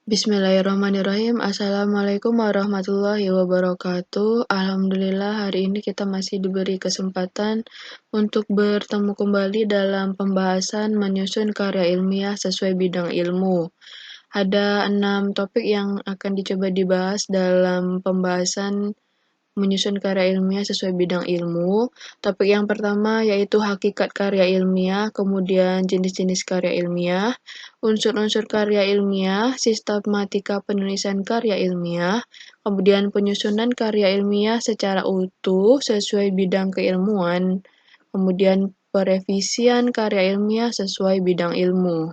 Bismillahirrahmanirrahim. Assalamualaikum warahmatullahi wabarakatuh. Alhamdulillah hari ini kita masih diberi kesempatan untuk bertemu kembali dalam pembahasan menyusun karya ilmiah sesuai bidang ilmu. Ada 6 topik yang akan dicoba dibahas dalam pembahasan menyusun karya ilmiah sesuai bidang ilmu. Topik yang pertama yaitu hakikat karya ilmiah, kemudian jenis-jenis karya ilmiah, unsur-unsur karya ilmiah, sistematika penulisan karya ilmiah, kemudian penyusunan karya ilmiah secara utuh sesuai bidang keilmuan, kemudian perevisian karya ilmiah sesuai bidang ilmu.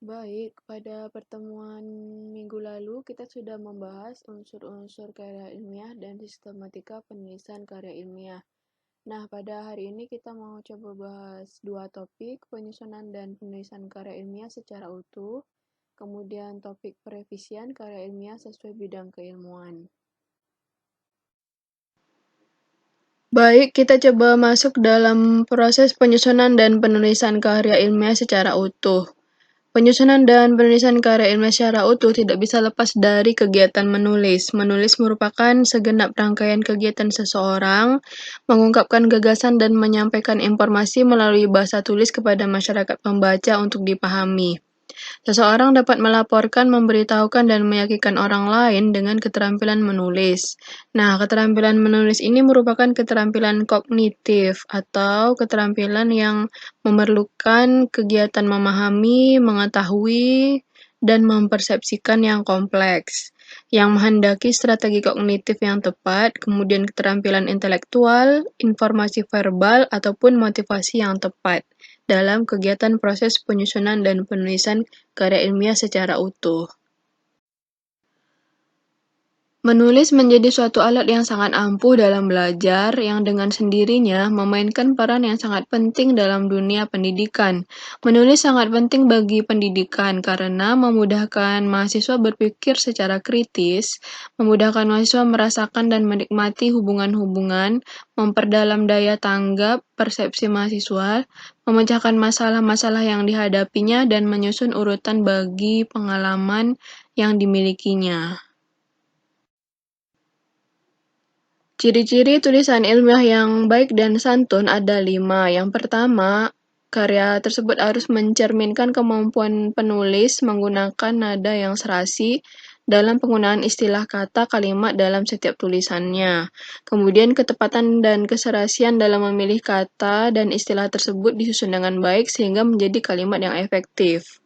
Baik, pada pertemuan minggu lalu kita sudah membahas unsur-unsur karya ilmiah dan sistematika penulisan karya ilmiah. Nah, pada hari ini kita mau coba bahas dua topik, penyusunan dan penulisan karya ilmiah secara utuh, kemudian topik perevisian karya ilmiah sesuai bidang keilmuan. Baik, kita coba masuk dalam proses penyusunan dan penulisan karya ilmiah secara utuh. Penyusunan dan penulisan karya ilmiah secara utuh tidak bisa lepas dari kegiatan menulis. Menulis merupakan segenap rangkaian kegiatan seseorang mengungkapkan gagasan dan menyampaikan informasi melalui bahasa tulis kepada masyarakat pembaca untuk dipahami. Seseorang dapat melaporkan, memberitahukan, dan meyakinkan orang lain dengan keterampilan menulis. Nah, keterampilan menulis ini merupakan keterampilan kognitif atau keterampilan yang memerlukan kegiatan memahami, mengetahui, dan mempersepsikan yang kompleks, yang menghendaki strategi kognitif yang tepat, kemudian keterampilan intelektual, informasi verbal, ataupun motivasi yang tepat dalam kegiatan proses penyusunan dan penulisan karya ilmiah secara utuh. Menulis menjadi suatu alat yang sangat ampuh dalam belajar, yang dengan sendirinya memainkan peran yang sangat penting dalam dunia pendidikan. Menulis sangat penting bagi pendidikan karena memudahkan mahasiswa berpikir secara kritis, memudahkan mahasiswa merasakan dan menikmati hubungan-hubungan, memperdalam daya tanggap, persepsi mahasiswa, memecahkan masalah-masalah yang dihadapinya, dan menyusun urutan bagi pengalaman yang dimilikinya. Ciri-ciri tulisan ilmiah yang baik dan santun ada 5. Yang pertama, karya tersebut harus mencerminkan kemampuan penulis menggunakan nada yang serasi dalam penggunaan istilah kata kalimat dalam setiap tulisannya. Kemudian ketepatan dan keserasian dalam memilih kata dan istilah tersebut disusun dengan baik sehingga menjadi kalimat yang efektif.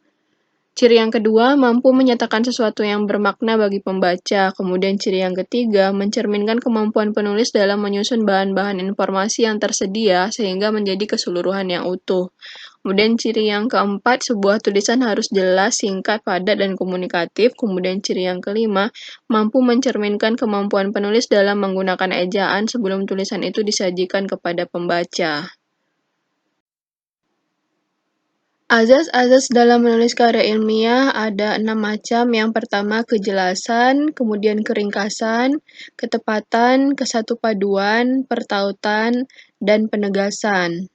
Ciri yang kedua, mampu menyatakan sesuatu yang bermakna bagi pembaca. Kemudian ciri yang ketiga, mencerminkan kemampuan penulis dalam menyusun bahan-bahan informasi yang tersedia sehingga menjadi keseluruhan yang utuh. Kemudian ciri yang keempat, sebuah tulisan harus jelas, singkat, padat, dan komunikatif. Kemudian ciri yang kelima, mampu mencerminkan kemampuan penulis dalam menggunakan ejaan sebelum tulisan itu disajikan kepada pembaca. Azas-azas dalam menulis karya ilmiah ada 6 macam. Yang pertama, kejelasan, kemudian keringkasan, ketepatan, kesatupaduan, pertautan, dan penegasan.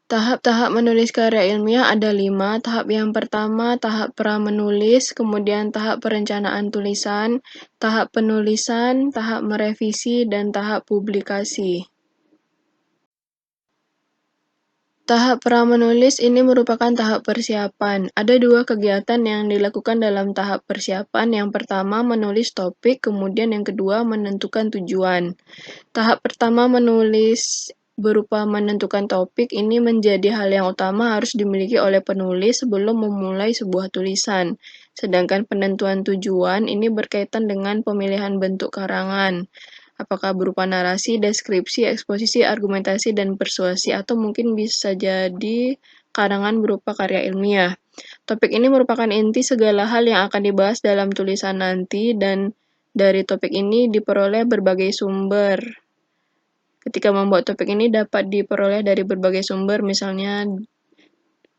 Tahap-tahap menulis karya ilmiah ada 5. Tahap yang pertama, tahap pra-menulis, kemudian tahap perencanaan tulisan, tahap penulisan, tahap merevisi, dan tahap publikasi. Tahap pra-menulis ini merupakan tahap persiapan. Ada 2 kegiatan yang dilakukan dalam tahap persiapan. Yang pertama, menulis topik, kemudian yang kedua, menentukan tujuan. Tahap pertama, menulis berupa menentukan topik, ini menjadi hal yang utama harus dimiliki oleh penulis sebelum memulai sebuah tulisan. Sedangkan penentuan tujuan ini berkaitan dengan pemilihan bentuk karangan. Apakah berupa narasi, deskripsi, eksposisi, argumentasi, dan persuasi, atau mungkin bisa jadi karangan berupa karya ilmiah. Topik ini merupakan inti segala hal yang akan dibahas dalam tulisan nanti, dan dari topik ini diperoleh berbagai sumber. Ketika membuat topik ini dapat diperoleh dari berbagai sumber, misalnya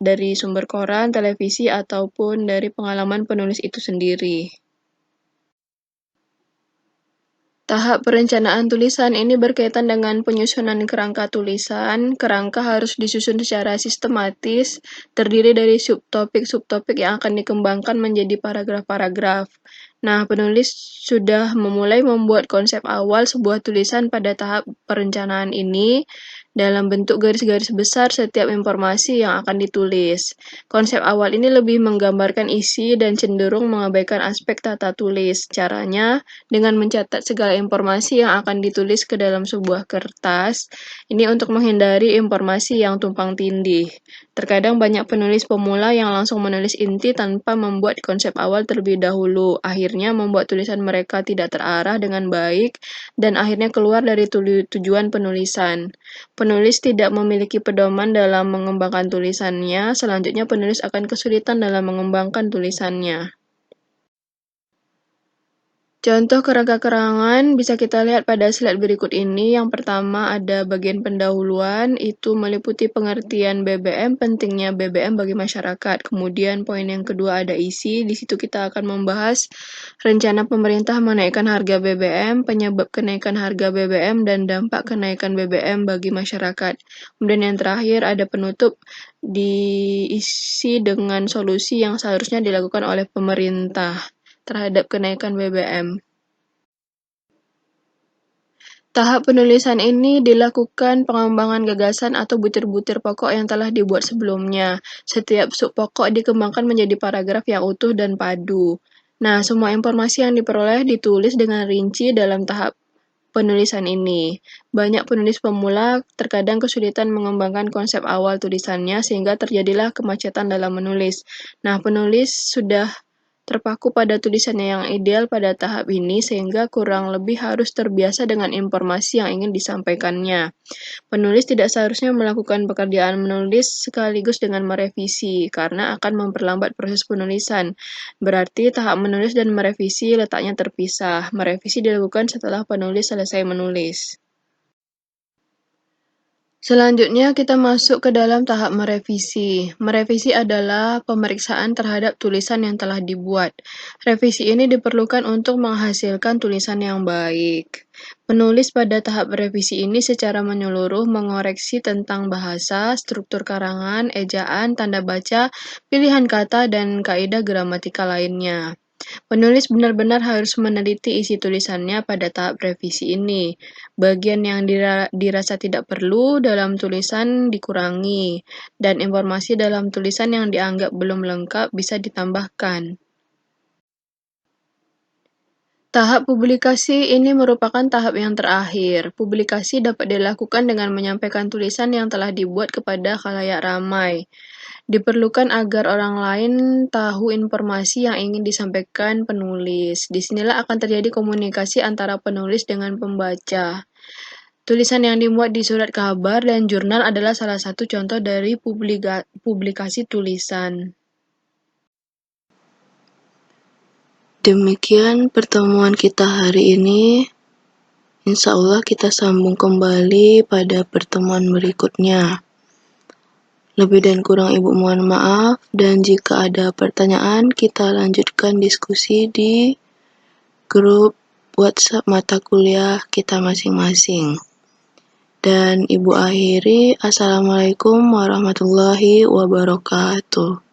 dari sumber koran, televisi, ataupun dari pengalaman penulis itu sendiri. Tahap perencanaan tulisan ini berkaitan dengan penyusunan kerangka tulisan. Kerangka harus disusun secara sistematis, terdiri dari subtopik-subtopik yang akan dikembangkan menjadi paragraf-paragraf. Nah, penulis sudah memulai membuat konsep awal sebuah tulisan pada tahap perencanaan ini dalam bentuk garis-garis besar setiap informasi yang akan ditulis. Konsep awal ini lebih menggambarkan isi dan cenderung mengabaikan aspek tata tulis. Caranya, dengan mencatat segala informasi yang akan ditulis ke dalam sebuah kertas, ini untuk menghindari informasi yang tumpang tindih. Terkadang banyak penulis pemula yang langsung menulis inti tanpa membuat konsep awal terlebih dahulu. Akhirnya membuat tulisan mereka tidak terarah dengan baik dan akhirnya keluar dari tujuan penulisan. Penulis tidak memiliki pedoman dalam mengembangkan tulisannya, selanjutnya penulis akan kesulitan dalam mengembangkan tulisannya. Contoh kerangka-kerangan bisa kita lihat pada slide berikut ini. Yang pertama ada bagian pendahuluan, itu meliputi pengertian BBM, pentingnya BBM bagi masyarakat. Kemudian poin yang kedua ada isi, di situ kita akan membahas rencana pemerintah menaikkan harga BBM, penyebab kenaikan harga BBM, dan dampak kenaikan BBM bagi masyarakat. Kemudian yang terakhir ada penutup, diisi dengan solusi yang seharusnya dilakukan oleh pemerintah terhadap kenaikan BBM. Tahap penulisan ini dilakukan pengembangan gagasan atau butir-butir pokok yang telah dibuat sebelumnya. Setiap sub pokok dikembangkan menjadi paragraf yang utuh dan padu. Nah, semua informasi yang diperoleh ditulis dengan rinci dalam tahap penulisan ini. Banyak penulis pemula terkadang kesulitan mengembangkan konsep awal tulisannya sehingga terjadilah kemacetan dalam menulis. Nah, penulis sudah terpaku pada tulisannya yang ideal pada tahap ini sehingga kurang lebih harus terbiasa dengan informasi yang ingin disampaikannya. Penulis tidak seharusnya melakukan pekerjaan menulis sekaligus dengan merevisi karena akan memperlambat proses penulisan. Berarti tahap menulis dan merevisi letaknya terpisah. Merevisi dilakukan setelah penulis selesai menulis. Selanjutnya kita masuk ke dalam tahap merevisi. Merevisi adalah pemeriksaan terhadap tulisan yang telah dibuat. Revisi ini diperlukan untuk menghasilkan tulisan yang baik. Penulis pada tahap revisi ini secara menyeluruh mengoreksi tentang bahasa, struktur karangan, ejaan, tanda baca, pilihan kata, dan kaidah gramatikal lainnya. Penulis benar-benar harus meneliti isi tulisannya pada tahap revisi ini. Bagian yang dirasa tidak perlu dalam tulisan dikurangi, dan informasi dalam tulisan yang dianggap belum lengkap bisa ditambahkan. Tahap publikasi ini merupakan tahap yang terakhir. Publikasi dapat dilakukan dengan menyampaikan tulisan yang telah dibuat kepada khalayak ramai. Diperlukan agar orang lain tahu informasi yang ingin disampaikan penulis. Disinilah akan terjadi komunikasi antara penulis dengan pembaca. Tulisan yang dimuat di surat kabar dan jurnal adalah salah satu contoh dari publikasi tulisan. Demikian pertemuan kita hari ini. Insya Allah kita sambung kembali pada pertemuan berikutnya. Lebih dan kurang Ibu mohon maaf, dan jika ada pertanyaan kita lanjutkan diskusi di grup WhatsApp mata kuliah kita masing-masing. Dan Ibu akhiri, Assalamualaikum warahmatullahi wabarakatuh.